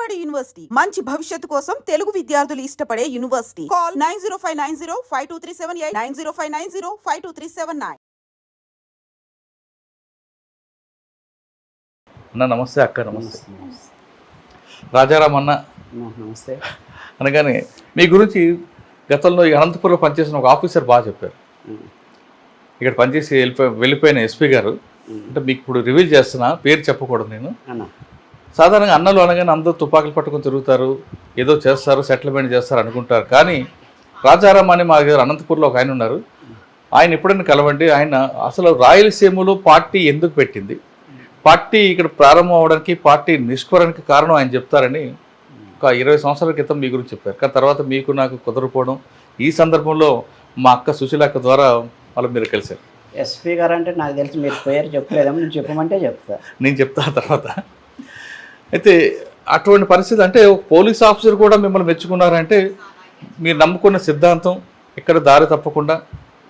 Vijayawada university మంచి భవిష్యత్తు కోసం తెలుగు విద్యార్థులు ఇష్టపడే యూనివర్సిటీ. కాల్ 9059052378 9059052379. అన్న నమస్తే, అక్క నమస్తే. రాజారాం అన్న నమస్తే. అనగానే మీ గురించి గతంలో ఈ అనంతపురంలో పనిచేసిన ఒక ఆఫీసర్ బాగా చెప్పారు. ఇక్కడ పనిచేసి వెళ్ళిపోయిన ఎస్పీ గారు అంటే మీకు ఇప్పుడు రివీల్ చేస్తున్నా, పేరు చెప్పకూడదు నేను. సాధారణంగా అన్నలు అనగానే అందరూ తుపాకులు పట్టుకొని తిరుగుతారు, ఏదో చేస్తారు, సెటిల్మెంట్ చేస్తారు అనుకుంటారు. కానీ రాజారాం అని మా దగ్గర అనంతపూర్లో ఒక ఆయన ఉన్నారు. ఆయన ఎప్పుడైనా కలవండి. ఆయన అసలు రాయలసీమలో పార్టీ ఎందుకు పెట్టింది, పార్టీ ఇక్కడ ప్రారంభం అవడానికి, పార్టీ నిష్కరణకి కారణం ఆయన చెప్తారని ఒక 20 సంవత్సరాల క్రితం మీ గురించి చెప్పారు. కానీ తర్వాత మీకు నాకు కుదరకపోవడం, ఈ సందర్భంలో మా అక్క సుశీలక్క ద్వారా వాళ్ళు మీరు కలిశారు. ఎస్పీ గారు అంటే నాకు తెలిసి మీరు పేరు చెప్పలేదేమో, నేను చెప్పమంటే చెప్తా. నేను చెప్తా తర్వాత. అయితే అటువంటి పరిస్థితి అంటే పోలీస్ ఆఫీసర్ కూడా మిమ్మల్ని మెచ్చుకున్నారంటే మీరు నమ్ముకున్న సిద్ధాంతం ఎక్కడ దారి తప్పకుండా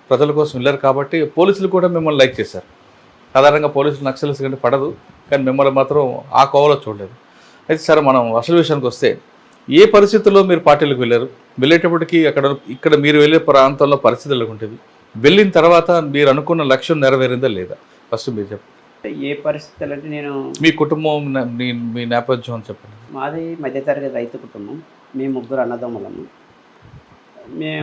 ప్రజల కోసం వెళ్ళారు కాబట్టి పోలీసులు కూడా మిమ్మల్ని లైక్ చేశారు. సాధారణంగా పోలీసులు నక్సల్స్ కంటే పడదు, కానీ మిమ్మల్ని మాత్రం ఆ కోవలో చూడలేదు. అయితే సరే, మనం అసలు విషయానికి వస్తే ఏ పరిస్థితుల్లో మీరు పార్టీలకు వెళ్ళారు, వెళ్ళేటప్పటికి ఇక్కడ మీరు వెళ్ళే ప్రాంతంలో పరిస్థితులు ఉంటుంది, వెళ్ళిన తర్వాత మీరు అనుకున్న లక్ష్యం నెరవేరిందా లేదా, ఫస్ట్ మీరు చెప్పండి. ఏ పరిస్థితులు అంటే నేను మీ కుటుంబం మీ నేపథ్యం అని చెప్పండి. మాది మధ్యతరగతి రైతు కుటుంబం, మేము 3 అన్నదమ్ములము.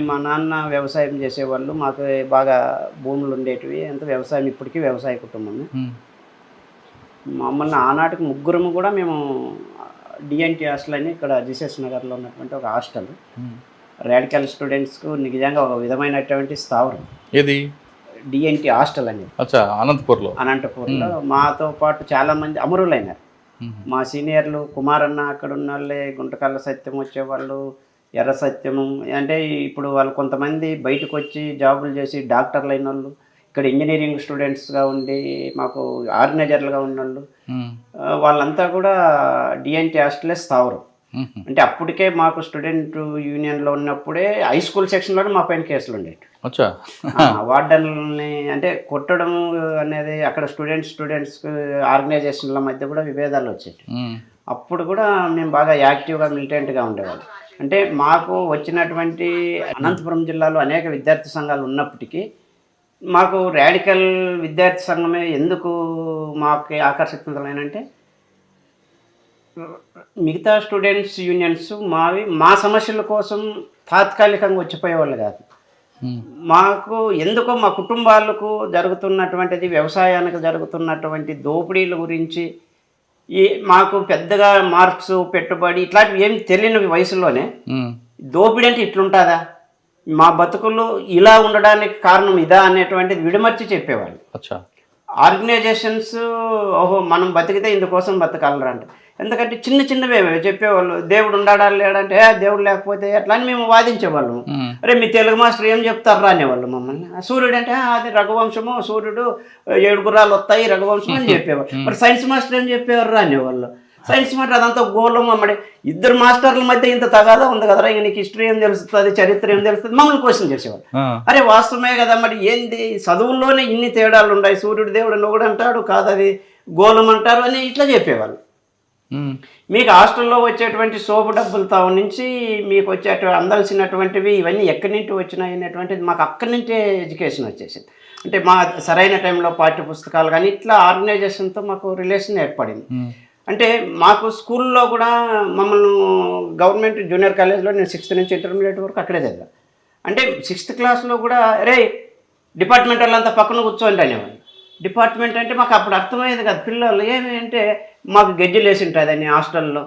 మా నాన్న వ్యవసాయం చేసేవాళ్ళు, మాకు బాగా భూములు ఉండేటివి, అంత వ్యవసాయం, ఇప్పటికీ వ్యవసాయ కుటుంబమే. మమ్మల్ని ఆనాటికి 3 కూడా మేము డిఎన్టీ హాస్టల్ అని ఇక్కడ జీసస్ నగర్లో ఉన్నటువంటి ఒక హాస్టల్, రాడికల్ స్టూడెంట్స్కు నిజంగా ఒక విధమైనటువంటి స్థావరం. ఏది డిఎన్టీ హాస్టల్ అనేది అనంతపూర్లో మాతో పాటు చాలామంది అమరులైనారు. మా సీనియర్లు కుమారన్న, అక్కడ ఉన్న వాళ్ళే, గుంటకల్ల సత్యం వచ్చేవాళ్ళు, ఎర్ర సత్యము, అంటే ఇప్పుడు వాళ్ళు కొంతమంది బయటకు వచ్చి జాబులు చేసి డాక్టర్లు అయిన వాళ్ళు, ఇక్కడ ఇంజనీరింగ్ స్టూడెంట్స్గా ఉండి మాకు ఆర్గనైజర్లుగా ఉన్నోళ్ళు, వాళ్ళంతా కూడా డిఎన్టీ హాస్టలే స్థావరం. అంటే అప్పటికే మాకు స్టూడెంట్ యూనియన్లో ఉన్నప్పుడే హై స్కూల్ సెక్షన్లోనే మా పైన కేసులు ఉండేవి. వార్డన్లని అంటే కొట్టడం అనేది అక్కడ స్టూడెంట్స్ ఆర్గనైజేషన్ల మధ్య కూడా విభేదాలు వచ్చేవి. అప్పుడు కూడా మేము బాగా యాక్టివ్గా మిలిటెంట్గా ఉండేవాళ్ళం. అంటే మాకు వచ్చినటువంటి అనంతపురం జిల్లాలో అనేక విద్యార్థి సంఘాలు ఉన్నప్పటికీ మాకు రాడికల్ విద్యార్థి సంఘమే ఎందుకు మాకు ఆకర్షితులైనంటే, మిగతా స్టూడెంట్స్ యూనియన్స్ మా సమస్యల కోసం తాత్కాలికంగా వచ్చిపోయేవాళ్ళు కాదు. మాకు ఎందుకో మా కుటుంబాలకు జరుగుతున్నటువంటిది, వ్యవసాయానికి జరుగుతున్నటువంటి దోపిడీల గురించి మాకు పెద్దగా మార్క్స్, పెట్టుబడి ఇట్లాంటివి ఏం తెలియని వయసులోనే దోపిడీ అంటే ఇట్లుంటుందా, మా బతుకులు ఇలా ఉండడానికి కారణం ఇదా అనేటువంటిది విడమర్చి చెప్పేవాళ్ళు. ఆర్గనైజేషన్స్ ఓహో మనం బతికితే ఇందుకోసం బతకాలరంట. ఎందుకంటే చిన్నవే చెప్పేవాళ్ళు, దేవుడు ఉండాడా లేడంటే దేవుడు లేకపోతే ఎట్లా అని మేము వాదించేవాళ్ళము. అరే మీ తెలుగు మాస్టర్ ఏం చెప్తారు అనేవాళ్ళు మమ్మల్ని. సూర్యుడు అంటే అది రఘువంశము, సూర్యుడు 7 గుర్రాలు వస్తాయి రఘువంశం అని చెప్పేవాళ్ళు. మరి సైన్స్ మాస్టర్ ఏం చెప్పేవారు అనేవాళ్ళు. సైన్స్ మాస్టర్ అదంతా గోళం. అమ్మడి 2 మాస్టర్ల మధ్య ఇంత తగాదా ఉంది కదరా, ఇంక నీకు హిస్టరీ ఏం తెలుస్తుంది, చరిత్ర ఏం తెలుస్తుంది, మమ్మల్ని క్వశ్చన్ చేసేవాళ్ళు. అరే వాస్తవమే కదా, మరి ఏంది చదువుల్లోనే ఇన్ని తేడాలు ఉన్నాయి, సూర్యుడు దేవుడు నొగుడు అంటాడు కాదు, అది గోళం అంటారు అని ఇట్లా చెప్పేవాళ్ళు. మీకు హాస్టల్లో వచ్చేటువంటి సోపు డబ్బులతో నుంచి మీకు అందాల్సినటువంటివి ఇవన్నీ ఎక్కడి నుంచి వచ్చినాయి అనేటువంటిది మాకు అక్కడి నుంచే ఎడ్యుకేషన్ వచ్చేసింది. అంటే మా సరైన టైంలో పాఠ్య పుస్తకాలు కానీ ఇట్లా ఆర్గనైజేషన్తో మాకు రిలేషన్ ఏర్పడింది. అంటే మాకు స్కూల్లో కూడా మమ్మల్ని గవర్నమెంట్ జూనియర్ కాలేజ్లో నేను 6th నుంచి ఇంటర్మీడియట్ వరకు అక్కడే చదివా. అంటే 6th క్లాస్లో కూడా రే డిపార్ట్మెంట్ వాళ్ళంతా పక్కన కూర్చోండి అనేవాళ్ళు. డిపార్ట్మెంట్ అంటే మాకు అప్పుడు అర్థమయ్యేది కదా, పిల్లలు ఏమి అంటే మాకు గెజ్జలు వేసి ఉంటుంది అని హాస్టల్లో,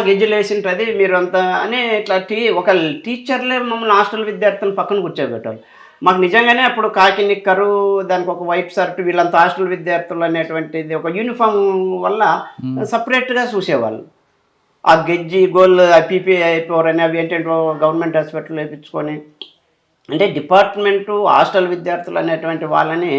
గెజ్జలు వేసి ఉంటుంది మీరు అంతా అని ఇట్లా ఒక టీచర్లే మమ్మల్ని హాస్టల్ విద్యార్థులను పక్కన కూర్చోబెట్టారు. మాకు నిజంగానే అప్పుడు కాకి నిక్కరు, దానికి ఒక వైట్ షర్ట్, వీళ్ళంతా హాస్టల్ విద్యార్థులు అనేటువంటిది ఒక యూనిఫామ్ వల్ల సపరేట్గా చూసేవాళ్ళు. ఆ గెజ్జి గోల్ PPI4 అని అవి ఏంటంటే గవర్నమెంట్ హాస్పిటల్ వేయించుకొని, అంటే డిపార్ట్మెంటు హాస్టల్ విద్యార్థులు అనేటువంటి వాళ్ళని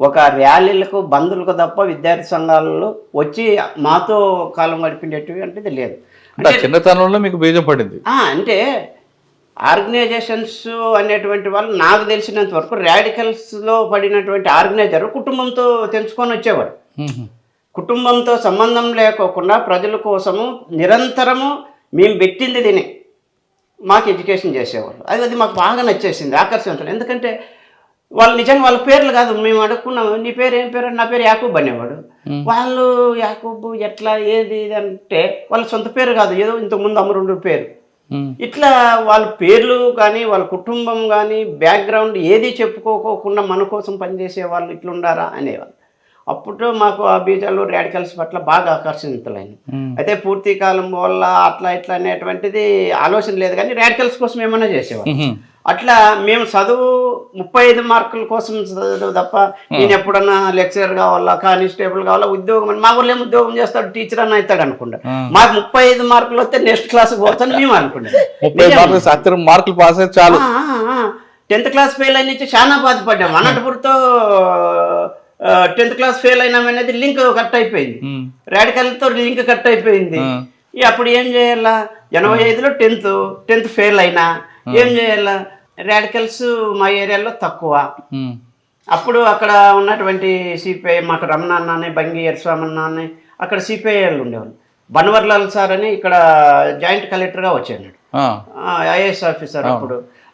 ఒక ర్యాలీలకు బంధువులకు తప్ప విద్యార్థి సంఘాలలో వచ్చి మాతో కాలం గడిపిండేటివి అంటే లేదు. అంటే చిన్నతనంలో మీకు బీజం పడింది. అంటే ఆర్గనైజేషన్స్ అనేటువంటి వాళ్ళు నాకు తెలిసినంత వరకు రాడికల్స్లో పడినటువంటి ఆర్గనైజర్ కుటుంబంతో తెంచుకొని వచ్చేవాడు. కుటుంబంతో సంబంధం లేకోకుండా ప్రజల కోసము నిరంతరము మేము పెట్టింది తిని మాకు ఎడ్యుకేషన్ చేసేవాళ్ళు. అది మాకు బాగా నచ్చేసింది, ఆకర్షించడం. ఎందుకంటే వాళ్ళు నిజంగా వాళ్ళ పేర్లు కాదు, మేము అడుక్కున్నాము నీ పేరు ఏం పేరు, నా పేరు యాకూబ్ అనేవాడు. వాళ్ళు యాకూబ్ ఎట్లా ఏది ఇది అంటే వాళ్ళ సొంత పేరు కాదు, ఏదో ఇంతకుముందు అమరుడు పేరు. ఇట్లా వాళ్ళ పేర్లు కానీ వాళ్ళ కుటుంబం కానీ బ్యాక్గ్రౌండ్ ఏది చెప్పుకోకుండా మన కోసం పనిచేసే వాళ్ళు ఇట్లుండారా అనేవాళ్ళు. అప్పుడు మాకు ఆ బీజాలు రాడికల్స్ పట్ల బాగా ఆకర్షితులైన. అయితే పూర్తి కాలం వల్ల అట్లా ఇట్లా అనేటువంటిది ఆలోచన లేదు, కానీ రాడికల్స్ కోసం ఏమన్నా చేసేవాళ్ళు. అట్లా మేము చదువు 35 మార్కుల కోసం చదువు తప్ప నేను ఎప్పుడన్నా లెక్చరర్ కావాలా, కానిస్టేబుల్ కావాలా, ఉద్యోగం అని మా ఊళ్ళో ఏం ఉద్యోగం చేస్తాడు, టీచర్ అని అవుతాడు అనుకుంటా. మాకు 35 మార్కులు వస్తే నెక్స్ట్ క్లాస్ పోతాను మేము అనుకుంటాం. మార్కులు పాస్ అయితే చాలు. 10th క్లాస్ ఫెయిల్ అయిన నుంచి చాలా బాధపడ్డాము. అనంతపురంతో 10th క్లాస్ ఫెయిల్ అయినామనేది లింక్ కట్ అయిపోయింది, రాడికల్తో లింక్ కట్ అయిపోయింది. అప్పుడు ఏం చేయాలా, 85లో 10th ఫెయిల్ అయినా ఏం చేయాలా, రాడికల్స్ మా ఏరియాలో తక్కువ. అప్పుడు అక్కడ ఉన్నటువంటి సిపిఐ మాకు రమణ అన్న, బంగి ఎర్స్వామన్న అని అక్కడ సిపిఐలు ఉండేవాళ్ళు. బన్వర్లాల్ సార్ అని ఇక్కడ జాయింట్ కలెక్టర్గా వచ్చాడు, ఐఏఎస్ ఆఫీసర్.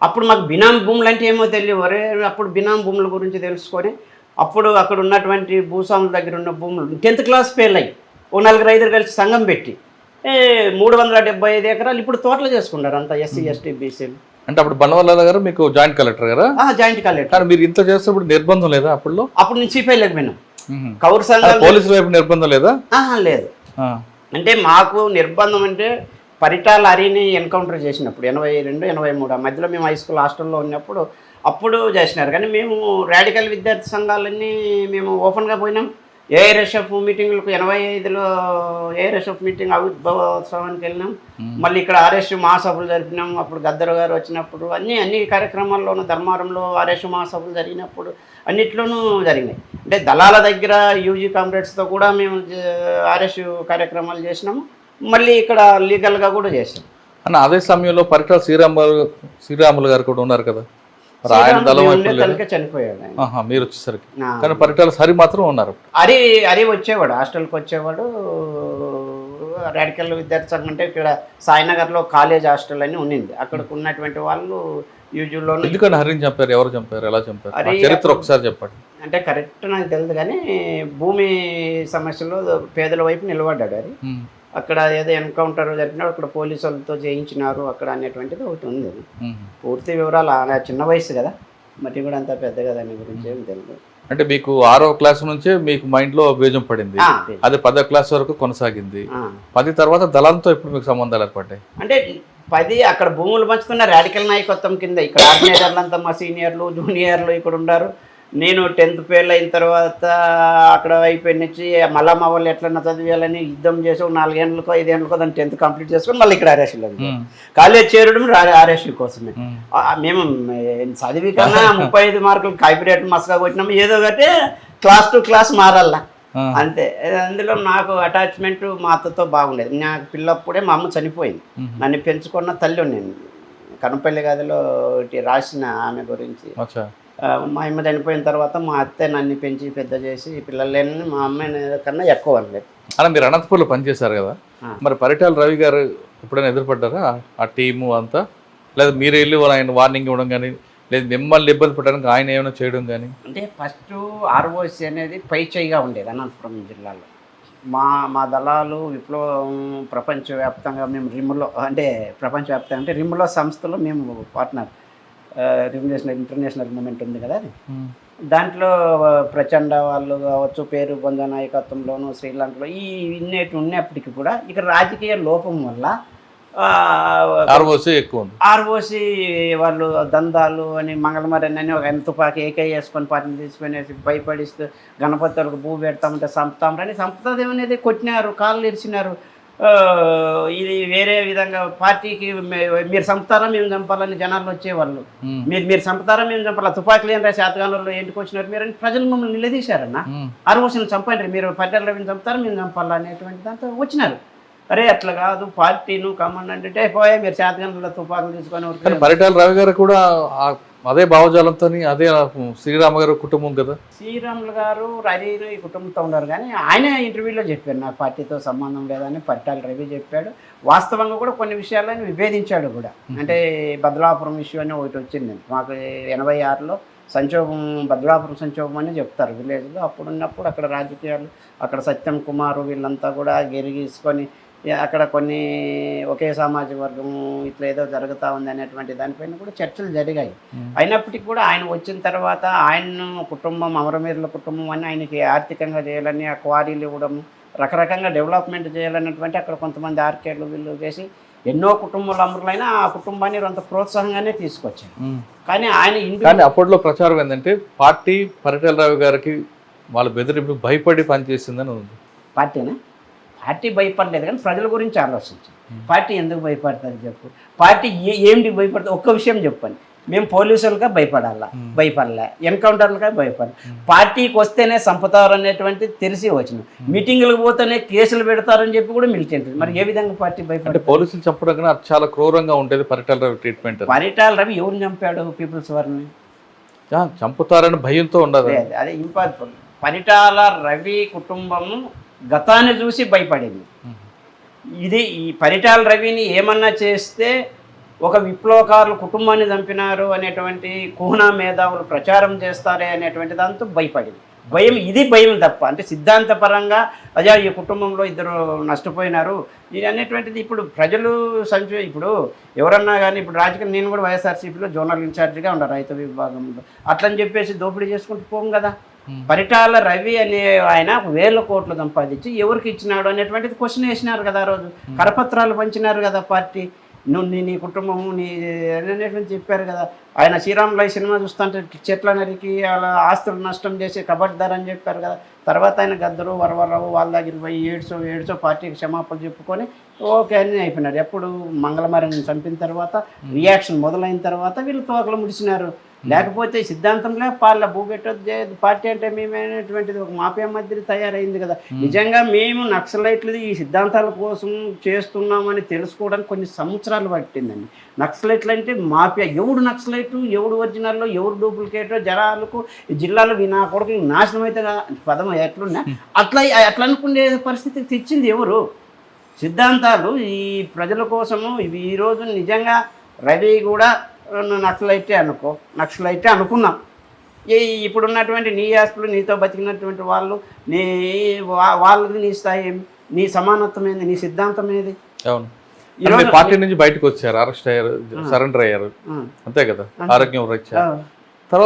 అప్పుడు మాకు బినామీ భూములు అంటే ఏమో తెలియవరే. అప్పుడు బినామీ భూముల గురించి తెలుసుకొని అప్పుడు అక్కడ ఉన్నటువంటి భూస్వాముల దగ్గర ఉన్న భూములు 10th క్లాస్ ఫెయిల్ అయ్యి 4-5 కలిసి సంఘం పెట్టి 375 ఎకరాలు ఇప్పుడు తోటలు చేసుకున్నారు అంతా ఎస్సీ ఎస్టీ బీసీలు. అంటే అప్పుడు బన్వర్లాల్ గారు మీకు జాయింట్ కలెక్టర్ గారా? Joint collector. మీరు ఇంత చేసేప్పుడు నిర్బంధం లేదా అప్పుడు? అప్పుడు నుంచి సిపిఐ లేకపోయినాం. కౌరు సంఘాలు పోలీసుల వైపు నిర్బంధం లేదా? లేదు. అంటే మాకు నిర్బంధం అంటే పరిటాల హరిని ఎన్కౌంటర్ చేసినప్పుడు 82-83 ఆ మధ్యలో మేము హై స్కూల్ హాస్టల్లో ఉన్నప్పుడు అప్పుడు చేసినారు. కానీ మేము రాడికల్ విద్యార్థి సంఘాలన్నీ మేము ఓపెన్గా పోయినాం. ఏఆర్ఎస్ఎఫ్ మీటింగ్లకు 85లో ఏఆర్ఎస్ఎఫ్ మీటింగ్ ఆవిర్భావోత్సవానికి వెళ్ళినాం. మళ్ళీ ఇక్కడ ఆర్ఎస్ మహాసభలు జరిపినాం. అప్పుడు గద్దర్ గారు వచ్చినప్పుడు అన్ని కార్యక్రమాల్లోనూ, ధర్మారంలో ఆర్ఎస్ మహాసభలు జరిగినప్పుడు అన్నిట్లోనూ జరిగినాయి. అంటే దళాల దగ్గర యూజీ కామ్రేడ్స్తో కూడా మేము ఆర్ఎస్ కార్యక్రమాలు చేసినాము. మళ్ళీ ఇక్కడ లీగల్గా కూడా చేసాం. అన్న అదే సమయంలో పరిటాల శ్రీరాములు గారు కూడా ఉన్నారు కదా, చనిపోయాడు మీరు వచ్చేసరికి. కానీ పరిటాల హరి మాత్రం ఉన్నారు. హరి వచ్చేవాడు, హాస్టల్కి వచ్చేవాడు. రాడికల్ విద్యార్థి సంఘం అంటే ఇక్కడ సాయినగర్లో కాలేజ్ హాస్టల్ అని ఉన్నింది. అక్కడికి ఉన్నటువంటి వాళ్ళు యూజువల్లో. ఎందుకని హరిని చంపారు? ఎవరు చంపారు? ఎలా చంపారు? చరిత్ర ఒకసారి చెప్పండి. అంటే కరెక్ట్ నాకు తెలియదు, కానీ భూమి సమస్యలో పేదల వైపు నిలబడ్డాడు హరి. అక్కడ ఏదో ఎన్కౌంటర్ జరిపినాడు, అక్కడ పోలీసు వాళ్ళతో చేయించినారు అక్కడ అనేటువంటిది ఒకటి ఉంది. పూర్తి వివరాలు చిన్న వయసు కదా, మరి కూడా అంత పెద్దగా దాని గురించి ఏం తెలియదు. అంటే మీకు 6వ క్లాస్ నుంచే మీకు మైండ్లో బీజం పడింది, అది 10వ క్లాస్ వరకు కొనసాగింది. 10 తర్వాత దళంతో ఇప్పుడు మీకు సంబంధాలు ఏర్పడ్డాయి. అంటే 10 అక్కడ భూములు పంచుకున్న రాడికల్ నాయకత్వం కింద ఇక్కడ ఆర్గనైజర్లంతా మా సీనియర్లు జూనియర్లు ఇక్కడ ఉన్నారు. నేను 10th ఫెయిల్ అయిన తర్వాత అక్కడ అయిపోయిన నుంచి మళ్ళా మా వాళ్ళు ఎట్లన్నా చదివేయాలని యుద్ధం చేసి 4 ఏళ్ళకో 5 ఏళ్ళకో దాన్ని 10th కంప్లీట్ చేసుకొని మళ్ళీ ఇక్కడ ఆర్ఎస్లో కాలేజ్ చేరడం ఆర్ఎస్సీ కోసమే. మేము చదివి కన్నా 35 మార్కులు కాపీరేట్ మస్గా కొట్టినాము. ఏదో ఒకటి క్లాస్ టు క్లాస్ మారాలా అంతే. అందులో నాకు అటాచ్మెంట్ మా అత్తతో బాగుండేది. నాకు పిల్లప్పుడే మా అమ్మ చనిపోయింది. నన్ను పెంచుకున్న తల్లి నేను కనపల్లి గదిలో రాసిన ఆమె గురించి. మా అమ్మ చనిపోయిన తర్వాత మా అత్తే నన్ను పెంచి పెద్ద చేసి పిల్లలేని మా అమ్మాయి కన్నా ఎక్కువ అనలేదు. అలా మీరు అనంతపూర్లో పనిచేశారు కదా, మరి పరిటాల రవి గారు ఎప్పుడైనా ఎదురుపడ్డారా ఆ టీము అంతా? లేదా మీరు వెళ్ళి ఆయన వార్నింగ్ ఇవ్వడం కానీ, లేదు మిమ్మల్ని ఇబ్బంది పెట్టడానికి ఆయన ఏమైనా చేయడం కానీ? అంటే ఫస్ట్ ఆర్ఓసి అనేది పై చేయిగా ఉండేది అనంతపురం జిల్లాలో. మా దళాలు విప్లవం ప్రపంచవ్యాప్తంగా మేము రిమ్లో, అంటే ప్రపంచవ్యాప్తంగా అంటే రిమ్లో సంస్థలో మేము పార్ట్నర్. రిమ్నేషనల్ ఇంటర్నేషనల్ మూమెంట్ ఉంది కదా, అది దాంట్లో ప్రచండ వాళ్ళు కావచ్చు, పేరు బొంద నాయకత్వంలోనూ శ్రీలంకలో ఈ ఇన్నేటి ఉన్నప్పటికీ కూడా ఇక్కడ రాజకీయ లోపం వల్ల ఆర్ఓసి వాళ్ళు దందాలు అని మంగళమరని అని ఒక తుపాకీ ఏకై వేసుకొని పార్టీని తీసుకొని భయపడిస్తూ గణపతి వాళ్ళకి భూ పెడతామంటే చంపుతామని చంపుతాదేమనేది కొట్టినారు, కాళ్ళు ఇరిచినారు. ఇది వేరే విధంగా పార్టీకి మీరు చంపుతారా మేము చంపాలని జనాలు వచ్చేవాళ్ళు. మీరు చంపుతారా మేము చంపాలా, తుపాకులు ఏం రాసి శాతగానంలో ఎందుకు వచ్చినారు మీరు అని ప్రజలు మమ్మల్ని నిలదీశారన్న. ఆర్ఓసిని చంపండి, మీరు పరిటాల రవిని చంపుతారా మేము చంపాలా అనేటువంటి దాంతో వచ్చినారు. అరే అట్లా కాదు, పార్టీను కమాండ్ అంటే పోయా మీరు శాతగానంలో తుపాకులు తీసుకొని. పరిటాల రవి గారు కూడా అదే భావజాలంతో అదే శ్రీరామ గారు కుటుంబం కదా. శ్రీరాములు గారు రవి ఈ కుటుంబంతో ఉన్నారు, కానీ ఆయన ఇంటర్వ్యూలో చెప్పారు నాకు పార్టీతో సంబంధం లేదని. పరిటాల రవి చెప్పాడు. వాస్తవంగా కూడా కొన్ని విషయాలను విభేదించాడు కూడా. అంటే బదలాపురం ఇష్యూ అని ఒకటి వచ్చింది మాకు 86లో సంక్షోభం, బదలాపురం సంక్షోభం అని చెప్తారు విలేజ్లో. అప్పుడు ఉన్నప్పుడు అక్కడ రాజకీయాలు, అక్కడ సత్యం కుమారు వీళ్ళంతా కూడా గెరిగీసుకొని అక్కడ కొన్ని ఒకే సామాజిక వర్గం ఇట్లా ఏదో జరుగుతూ ఉంది అనేటువంటి దానిపైన కూడా చర్చలు జరిగాయి. అయినప్పటికీ కూడా ఆయన వచ్చిన తర్వాత ఆయన కుటుంబం, అమరవీరుల కుటుంబం అని ఆయనకి ఆర్థికంగా చేయాలని, ఆ క్వారీలు ఇవ్వడం, రకరకంగా డెవలప్మెంట్ చేయాలన్నటువంటి అక్కడ కొంతమంది ఆర్కేడ్లు వీళ్ళు చేసి ఎన్నో కుటుంబాల అమరులైనా ఆ కుటుంబాన్ని కొంత ప్రోత్సాహంగానే తీసుకొచ్చారు. కానీ ఆయన కానీ అప్పట్లో ప్రచారం ఏంటంటే పార్టీ పరిటాల రావు గారికి వాళ్ళ బెదిరింపు భయపడి పనిచేసిందని ఉంది. పార్టీనా? పార్టీ భయపడలేదు, కానీ ప్రజల గురించి ఆలోచించాం. పార్టీ ఎందుకు భయపడుతుంది చెప్పు? పార్టీ ఏంటి భయపడుతుంది? ఒక్క విషయం చెప్పండి. మేము పోలీసులుగా భయపడలే, ఎన్కౌంటర్లుగా భయపడాలి. పార్టీకి వస్తేనే చంపుతారు అనేటువంటి తెలిసి వచ్చిన, మీటింగులకు పోతేనే కేసులు పెడతారని చెప్పి కూడా మిలిటెంట్. మరి ఏ విధంగా పార్టీ భయపడే? పోలీసులు చంపడం కన్నా చాలా క్రూరంగా ఉండేది పరిటాల రవి ట్రీట్మెంట్. పరిటాల రవి ఎవరిని చంపాడు? పీపుల్స్ వారిని చంపుతారని భయంతో ఉండదు. అదే ఇంపార్టెంట్. పరిటాల రవి కుటుంబము గతాన్ని చూసి భయపడింది. ఇది ఈ పరిటాల రవిని ఏమన్నా చేస్తే ఒక విప్లవకారులు కుటుంబాన్ని చంపినారు అనేటువంటి కుహనా మేధావులు ప్రచారం చేస్తారే అనేటువంటి దాంతో భయపడింది. భయం తప్ప, అంటే సిద్ధాంతపరంగా అజా ఈ కుటుంబంలో ఇద్దరు నష్టపోయినారు ఇది అనేటువంటిది ఇప్పుడు ప్రజలు ఇప్పుడు ఎవరన్నా కానీ ఇప్పుడు రాజకీయ, నేను కూడా వైఎస్ఆర్సీపీలో జోనల్ ఇన్ఛార్జిగా ఉన్నా రైతు విభాగంలో, అట్లని చెప్పేసి దోపిడీ చేసుకుంటూ పోం కదా. పరిటాల రవి అనే ఆయన 1000 కోట్లు సంపాదించి ఎవరికి ఇచ్చినాడు అనేటువంటిది క్వశ్చన్ వేసినారు కదా. ఆ రోజు కరపత్రాలు పంచినారు కదా పార్టీ. నీ కుటుంబము నీ అనేటువంటి చెప్పారు కదా. ఆయన శ్రీరాములు సినిమా చూస్తుంటే చెట్ల నరికి అలా ఆస్తులు నష్టం చేసి కబడ్దార్ అని చెప్పారు కదా. తర్వాత ఆయన గద్దరు వరవరరావు వాళ్ళ దగ్గర పోయి ఏడ్చో పార్టీకి క్షమాపణ చెప్పుకొని ఓకే అని అయిపోయినారు. ఎప్పుడు మంగళమారిని చంపిన తర్వాత రియాక్షన్ మొదలైన తర్వాత వీళ్ళు తోకలు ముడిచినారు. లేకపోతే సిద్ధాంతంలో భూపెట్టొద్దు పార్టీ అంటే మేమనేటువంటిది ఒక మాఫియా మధ్య తయారైంది కదా. నిజంగా మేము నక్సలైట్లు ఈ సిద్ధాంతాల కోసం చేస్తున్నామని తెలుసుకోవడానికి కొన్ని సంవత్సరాలు పట్టిందండి. నక్సలైట్లు అంటే మాఫియా. ఎవడు నక్సలైటు, ఎవడు ఒరిజినల్లో, ఎవడు డూప్లికేటో జనాలకు జిల్లాలో నా కొడుకు నాశనం అయితే పదం ఎట్లున్నా అట్లా అనుకునే పరిస్థితికి తెచ్చింది ఎవరు? సిద్ధాంతాలు ఈ ప్రజల కోసము. ఇవి ఈరోజు నిజంగా రవి కూడా నక్సలైటే అనుకున్నాం. ఇప్పుడున్నటువంటి నీ ఆస్తులు, నీతో బతికినటువంటి వాళ్ళు, వాళ్ళది నీ స్థాయి ఏమి, నీ సమానత్వం ఏంది, నీ సిద్ధాంతం ఏది? పార్టీ నుంచి బయటకు వచ్చారు, అరెస్ట్ అయ్యారు, సరెండర్ అయ్యారు, అంతే కదా. ఆరోగ్యం రీత్యా